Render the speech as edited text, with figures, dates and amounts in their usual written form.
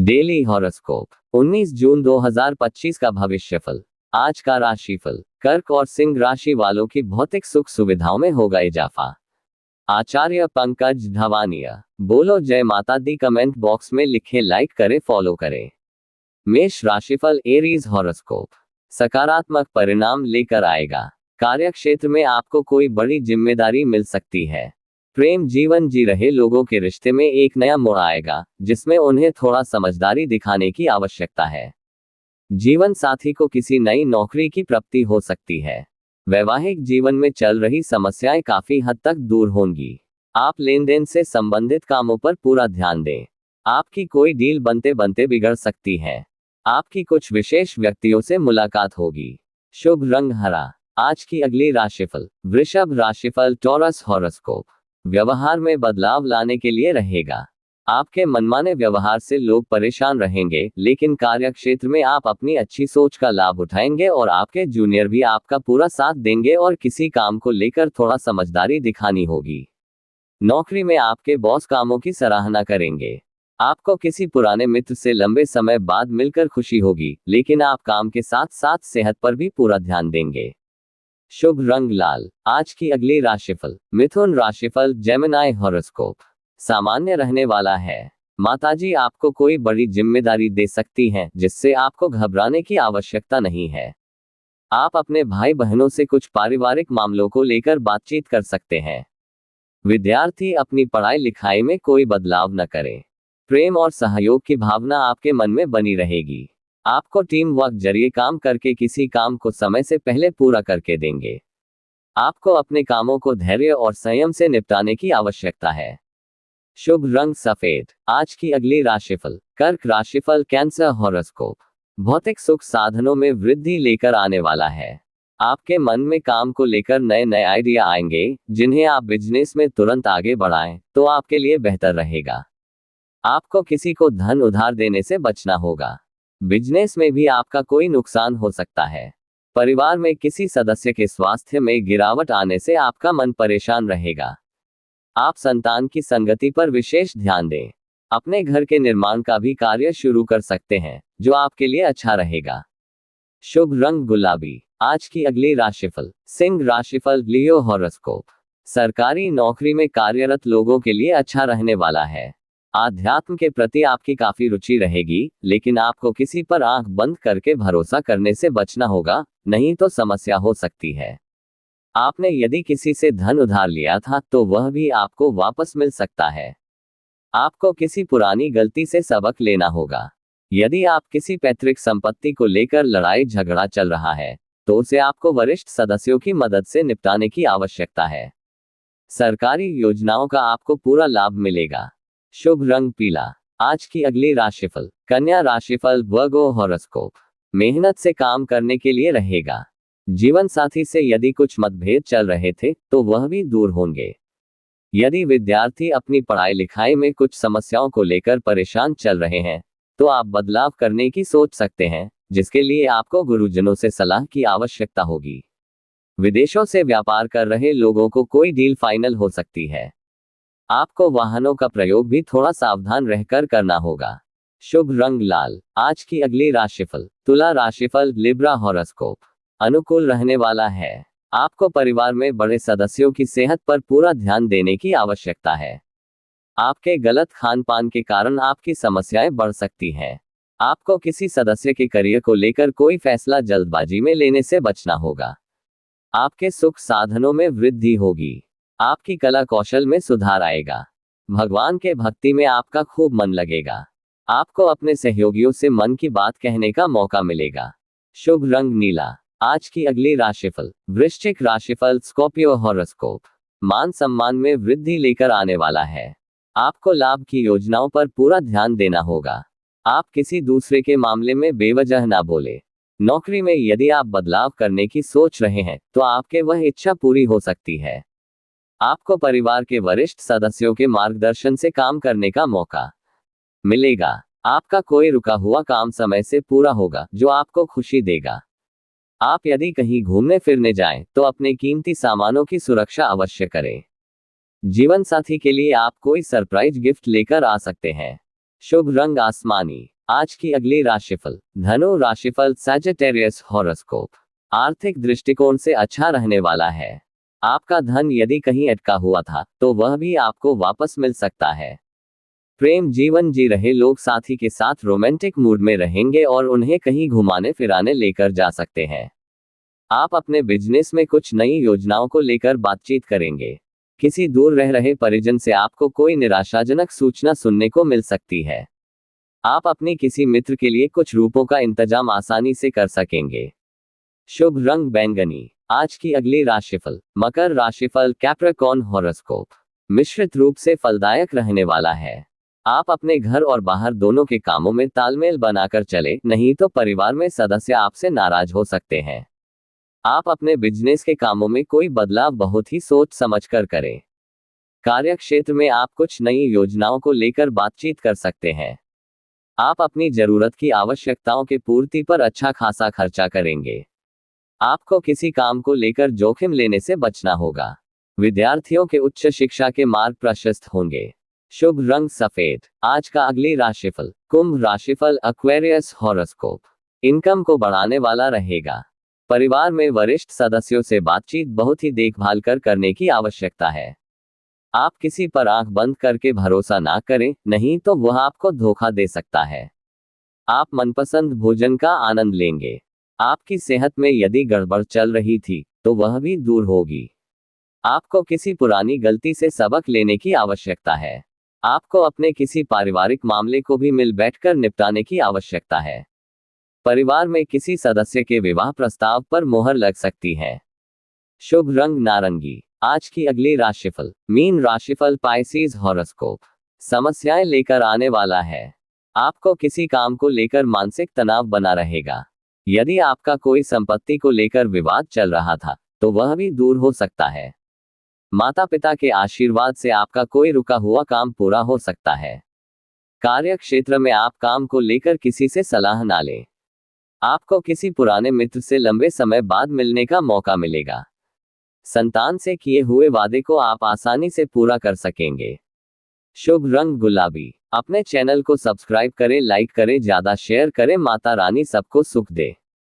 Daily horoscope 19 जून 2025 का भविष्यफल। आज का राशिफल। कर्क और सिंह राशि वालों की भौतिक सुख सुविधाओं में होगा इजाफा। आचार्य पंकज धवानिया। बोलो जय माता दी। कमेंट बॉक्स में लिखें, लाइक करें, फॉलो करें। मेष राशिफल। एरीज हॉरोस्कोप सकारात्मक परिणाम लेकर आएगा। कार्यक्षेत्र में आपको कोई बड़ी जिम्मेदारी मिल सकती है। प्रेम जीवन जी रहे लोगों के रिश्ते में एक नया मोड़ आएगा, जिसमें उन्हें थोड़ा समझदारी दिखाने की आवश्यकता है। जीवन साथी को किसी नई नौकरी की प्राप्ति हो सकती है। वैवाहिक जीवन में चल रही समस्याएं काफी हद तक दूर होंगी। आप लेन देन से संबंधित कामों पर पूरा ध्यान दें। आपकी कोई डील बनते बनते बिगड़ सकती है। आपकी कुछ विशेष व्यक्तियों से मुलाकात होगी। शुभ रंग हरा। आज की अगली राशिफल। वृषभ राशिफल। टॉरस हॉरोस्कोप व्यवहार में बदलाव लाने के लिए रहेगा। आपके मनमाने व्यवहार से लोग परेशान रहेंगे, लेकिन कार्यक्षेत्र में आप अपनी अच्छी सोच का लाभ उठाएंगे और आपके जूनियर भी आपका पूरा साथ देंगे और किसी काम को लेकर थोड़ा समझदारी दिखानी होगी। नौकरी में आपके बॉस कामों की सराहना करेंगे। आपको किसी पुराने मित्र से लंबे समय बाद मिलकर खुशी होगी, लेकिन आप काम के साथ साथ सेहत पर भी पूरा ध्यान देंगे। शुभ रंग लाल। आज की अगली राशिफल। मिथुन राशिफल। जेमिनी हॉरोस्कोप सामान्य रहने वाला है। माताजी आपको कोई बड़ी जिम्मेदारी दे सकती हैं, जिससे आपको घबराने की आवश्यकता नहीं है। आप अपने भाई बहनों से कुछ पारिवारिक मामलों को लेकर बातचीत कर सकते हैं। विद्यार्थी अपनी पढ़ाई लिखाई में कोई बदलाव न करें। प्रेम और सहयोग की भावना आपके मन में बनी रहेगी। आपको टीम वर्क जरिए काम करके किसी काम को समय से पहले पूरा करके देंगे। आपको अपने कामों को धैर्य और संयम से निपटाने की आवश्यकता है। शुभ रंग सफेद। आज की अगली राशिफल। कर्क राशिफल। कैंसर हॉरोस्कोप भौतिक सुख साधनों में वृद्धि लेकर आने वाला है। आपके मन में काम को लेकर नए नए आइडिया आएंगे, जिन्हें आप बिजनेस में तुरंत आगे बढ़ाएं तो आपके लिए बेहतर रहेगा। आपको किसी को धन उधार देने से बचना होगा। बिजनेस में भी आपका कोई नुकसान हो सकता है। परिवार में किसी सदस्य के स्वास्थ्य में गिरावट आने से आपका मन परेशान रहेगा। आप संतान की संगति पर विशेष ध्यान दें। अपने घर के निर्माण का भी कार्य शुरू कर सकते हैं, जो आपके लिए अच्छा रहेगा। शुभ रंग गुलाबी। आज की अगली राशिफल। सिंह राशिफल। लियो हॉरोस्कोप सरकारी नौकरी में कार्यरत लोगों के लिए अच्छा रहने वाला है। आध्यात्म के प्रति आपकी काफी रुचि रहेगी, लेकिन आपको किसी पर आंख बंद करके भरोसा करने से बचना होगा, नहीं तो समस्या हो सकती है। आपने यदि किसी से धन उधार लिया था तो वह भी आपको वापस मिल सकता है। आपको किसी पुरानी गलती से सबक लेना होगा। यदि आप किसी पैतृक संपत्ति को लेकर लड़ाई झगड़ा चल रहा है, तो उसे आपको वरिष्ठ सदस्यों की मदद से निपटाने की आवश्यकता है। सरकारी योजनाओं का आपको पूरा लाभ मिलेगा। शुभ रंग पीला। आज की अगली राशिफल। कन्या राशिफल। वर्गो हॉरोस्कोप मेहनत से काम करने के लिए रहेगा। जीवन साथी से यदि कुछ मतभेद चल रहे थे तो वह भी दूर होंगे। यदि विद्यार्थी अपनी पढ़ाई लिखाई में कुछ समस्याओं को लेकर परेशान चल रहे हैं, तो आप बदलाव करने की सोच सकते हैं, जिसके लिए आपको गुरुजनों से सलाह की आवश्यकता होगी। विदेशों से व्यापार कर रहे लोगों को कोई डील फाइनल हो सकती है। आपको वाहनों का प्रयोग भी थोड़ा सावधान रहकर करना होगा। शुभ रंग लाल। आज की अगली राशिफल। तुला राशिफल। लिब्रा हॉरोस्कोप अनुकूल रहने वाला है। आपको परिवार में बड़े सदस्यों की सेहत पर पूरा ध्यान देने की आवश्यकता है। आपके गलत खान पान के कारण आपकी समस्याएं बढ़ सकती हैं। आपको किसी सदस्य के करियर को लेकर कोई फैसला जल्दबाजी में लेने से बचना होगा। आपके सुख साधनों में वृद्धि होगी। आपकी कला कौशल में सुधार आएगा। भगवान के भक्ति में आपका खूब मन लगेगा। आपको अपने सहयोगियों से मन की बात कहने का मौका मिलेगा। शुभ रंग नीला। आज की अगली राशिफल। वृश्चिक राशिफल। स्कॉर्पियो हॉरोस्कोप मान सम्मान में वृद्धि लेकर आने वाला है। आपको लाभ की योजनाओं पर पूरा ध्यान देना होगा। आप किसी दूसरे के मामले में बेवजह ना बोले। नौकरी में यदि आप बदलाव करने की सोच रहे हैं तो आपके वह इच्छा पूरी हो सकती है। आपको परिवार के वरिष्ठ सदस्यों के मार्गदर्शन से काम करने का मौका मिलेगा। आपका कोई रुका हुआ काम समय से पूरा होगा, जो आपको खुशी देगा। आप यदि कहीं घूमने फिरने जाएं, तो अपने कीमती सामानों की सुरक्षा अवश्य करें। जीवन साथी के लिए आप कोई सरप्राइज गिफ्ट लेकर आ सकते हैं। शुभ रंग आसमानी। आज की अगली राशिफल। धनु राशिफल सैजिटेरियस हॉरोस्कोप। आर्थिक दृष्टिकोण से अच्छा रहने वाला है। आपका धन यदि कहीं अटका हुआ था तो वह भी आपको वापस मिल सकता है। प्रेम जीवन जी रहे लोग साथी के साथ रोमांटिक मूड में रहेंगे और उन्हें कहीं घुमाने फिराने लेकर जा सकते हैं। आप अपने बिजनेस में कुछ नई योजनाओं को लेकर बातचीत करेंगे। किसी दूर रह रहे परिजन से आपको कोई निराशाजनक सूचना सुनने को मिल सकती है। आप अपनी किसी मित्र के लिए कुछ रूपों का इंतजाम आसानी से कर सकेंगे। शुभ रंग बैंगनी। आज की अगली राशिफल। मकर राशिफल कैप्रिकॉर्न हॉरोस्कोप। मिश्रित रूप से फलदायक रहने वाला है। आप अपने घर और बाहर दोनों के कामों में तालमेल बनाकर चले, नहीं तो परिवार में सदस्य आपसे नाराज हो सकते हैं। आप अपने बिजनेस के कामों में कोई बदलाव बहुत ही सोच समझकर करें। कार्य क्षेत्र में आप कुछ नई योजनाओं को लेकर बातचीत कर सकते हैं। आप अपनी जरूरत की आवश्यकताओं के पूर्ति पर अच्छा खासा खर्चा करेंगे। आपको किसी काम को लेकर जोखिम लेने से बचना होगा। विद्यार्थियों के उच्च शिक्षा के मार्ग प्रशस्त होंगे। शुभ रंग सफेद। आज का अगली राशिफल। कुंभ राशिफल एक्वेरियस हॉरोस्कोप। इनकम को बढ़ाने वाला रहेगा। परिवार में वरिष्ठ सदस्यों से बातचीत बहुत ही देखभाल कर करने की आवश्यकता है। आप किसी पर आंख बंद करके भरोसा ना करें, नहीं तो वह आपको धोखा दे सकता है। आप मनपसंद भोजन का आनंद लेंगे। आपकी सेहत में यदि गड़बड़ चल रही थी तो वह भी दूर होगी। आपको किसी पुरानी गलती से सबक लेने की आवश्यकता है। आपको अपने किसी पारिवारिक मामले को भी मिल बैठकर निपटाने की आवश्यकता है। परिवार में किसी सदस्य के विवाह प्रस्ताव पर मोहर लग सकती है। शुभ रंग नारंगी। आज की अगली राशिफल। मीन राशिफल पाइसेस हॉरोस्कोप। समस्याएं लेकर आने वाला है। आपको किसी काम को लेकर मानसिक तनाव बना रहेगा। यदि आपका कोई संपत्ति को लेकर विवाद चल रहा था तो वह भी दूर हो सकता है। माता पिता के आशीर्वाद से आपका कोई रुका हुआ काम पूरा हो सकता है। कार्य क्षेत्र में आप काम को लेकर किसी से सलाह ना लें। आपको किसी पुराने मित्र से लंबे समय बाद मिलने का मौका मिलेगा। संतान से किए हुए वादे को आप आसानी से पूरा कर सकेंगे। शुभ रंग गुलाबी। अपने चैनल को सब्सक्राइब करें, लाइक करें, ज्यादा शेयर करें। माता रानी सबको सुख दे।